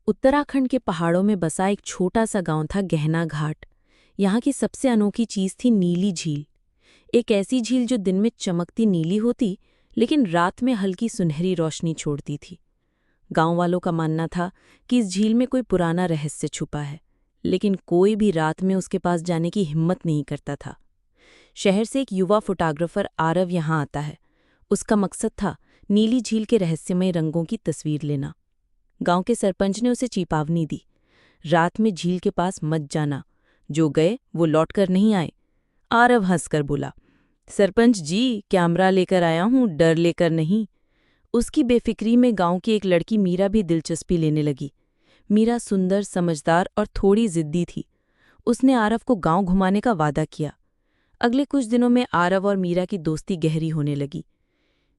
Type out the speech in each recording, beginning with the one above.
उत्तराखंड के पहाड़ों में बसा एक छोटा सा गांव था गहना घाट। यहाँ की सबसे अनोखी चीज थी नीली झील। एक ऐसी झील जो दिन में चमकती नीली होती, लेकिन रात में हल्की सुनहरी रोशनी छोड़ती थी। गांव वालों का मानना था कि इस झील में कोई पुराना रहस्य छुपा है, लेकिन कोई भी रात में उसके पास जाने की हिम्मत नहीं करता था। शहर से एक युवा फोटोग्राफर आरव यहाँ आता है। उसका मकसद था नीली झील के रहस्यमय रंगों की तस्वीर लेना। गांव के सरपंच ने उसे चेतावनी दी, रात में झील के पास मत जाना, जो गए वो लौटकर नहीं आए। आरव हंसकर बोला, सरपंच जी, कैमरा लेकर आया हूं, डर लेकर नहीं। उसकी बेफिक्री में गांव की एक लड़की मीरा भी दिलचस्पी लेने लगी। मीरा सुंदर, समझदार और थोड़ी जिद्दी थी। उसने आरव को गांव घुमाने का वादा किया। अगले कुछ दिनों में आरव और मीरा की दोस्ती गहरी होने लगी।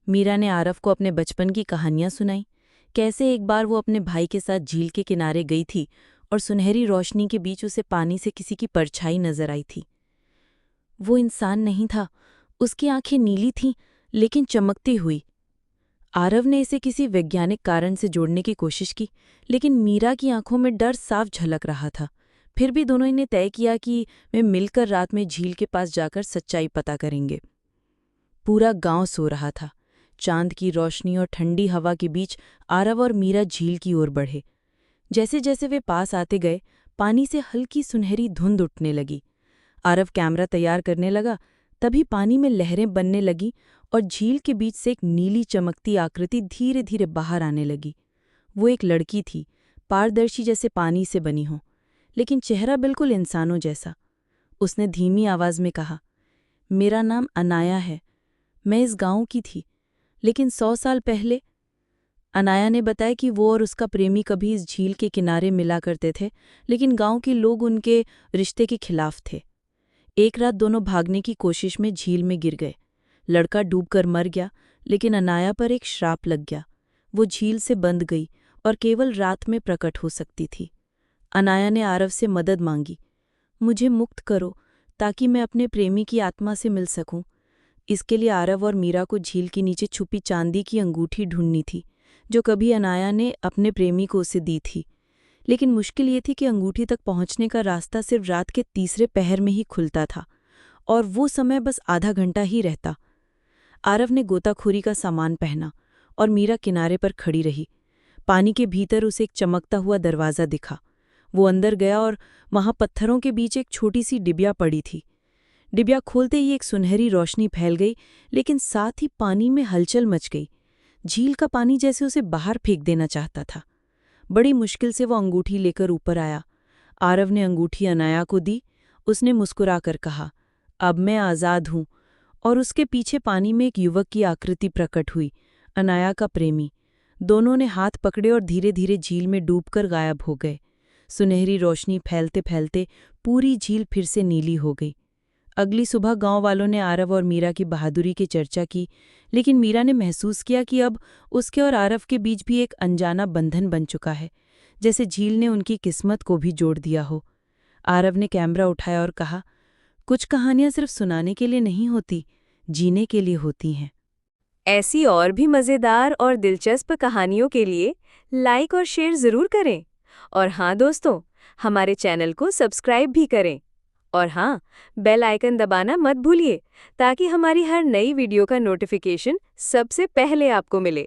मीरा ने आरव को अपने बचपन की कहानियां सुनाई, कैसे एक बार वो अपने भाई के साथ झील के किनारे गई थी और सुनहरी रोशनी के बीच उसे पानी से किसी की परछाई नजर आई थी। वो इंसान नहीं था, उसकी आंखें नीली थीं लेकिन चमकती हुई। आरव ने इसे किसी वैज्ञानिक कारण से जोड़ने की कोशिश की, लेकिन मीरा की आंखों में डर साफ झलक रहा था। फिर भी दोनों ने तय किया कि वे मिलकर रात में झील के पास जाकर सच्चाई पता करेंगे। पूरा गांव सो रहा था। चांद की रोशनी और ठंडी हवा के बीच आरव और मीरा झील की ओर बढ़े। जैसे जैसे वे पास आते गए, पानी से हल्की सुनहरी धुंध उठने लगी। आरव कैमरा तैयार करने लगा, तभी पानी में लहरें बनने लगीं और झील के बीच से एक नीली चमकती आकृति धीरे धीरे बाहर आने लगी। वो एक लड़की थी, पारदर्शी जैसे पानी से बनी हो, लेकिन चेहरा बिल्कुल इंसानों जैसा। उसने धीमी आवाज में कहा, मेरा नाम अनाया है, मैं इस गांव की थी, लेकिन 100 साल पहले। अनाया ने बताया कि वो और उसका प्रेमी कभी इस झील के किनारे मिला करते थे, लेकिन गांव के लोग उनके रिश्ते के खिलाफ थे। एक रात दोनों भागने की कोशिश में झील में गिर गए। लड़का डूबकर मर गया, लेकिन अनाया पर एक श्राप लग गया। वो झील से बंध गई और केवल रात में प्रकट हो सकती थी। अनाया ने आरव से मदद मांगी, मुझे मुक्त करो ताकि मैं अपने प्रेमी की आत्मा से मिल सकूं। इसके लिए आरव और मीरा को झील के नीचे छुपी चांदी की अंगूठी ढूंढनी थी, जो कभी अनाया ने अपने प्रेमी को उसे दी थी। लेकिन मुश्किल ये थी कि अंगूठी तक पहुंचने का रास्ता सिर्फ रात के तीसरे पहर में ही खुलता था, और वो समय बस आधा घंटा ही रहता। आरव ने गोताखोरी का सामान पहना और मीरा किनारे पर खड़ी रही। पानी के भीतर उसे एक चमकता हुआ दरवाज़ा दिखा। वो अंदर गया और वहां पत्थरों के बीच एक छोटी सी डिबिया पड़ी थी। डिबिया खोलते ही एक सुनहरी रोशनी फैल गई, लेकिन साथ ही पानी में हलचल मच गई। झील का पानी जैसे उसे बाहर फेंक देना चाहता था। बड़ी मुश्किल से वो अंगूठी लेकर ऊपर आया। आरव ने अंगूठी अनाया को दी। उसने मुस्कुराकर कहा, अब मैं आज़ाद हूँ। और उसके पीछे पानी में एक युवक की आकृति प्रकट हुई, अनाया का प्रेमी। दोनों ने हाथ पकड़े और धीरे धीरे झील में डूबकर गायब हो गए। सुनहरी रोशनी फैलते फैलते पूरी झील फिर से नीली हो गई। अगली सुबह गांव वालों ने आरव और मीरा की बहादुरी की चर्चा की, लेकिन मीरा ने महसूस किया कि अब उसके और आरव के बीच भी एक अनजाना बंधन बन चुका है, जैसे झील ने उनकी किस्मत को भी जोड़ दिया हो। आरव ने कैमरा उठाया और कहा, कुछ कहानियां सिर्फ सुनाने के लिए नहीं होती, जीने के लिए होती हैं। ऐसी और भी मज़ेदार और दिलचस्प कहानियों के लिए लाइक और शेयर ज़रूर करें। और हाँ दोस्तों, हमारे चैनल को सब्सक्राइब भी करें। और हाँ, बेल आइकन दबाना मत भूलिए ताकि हमारी हर नई वीडियो का नोटिफिकेशन सबसे पहले आपको मिले।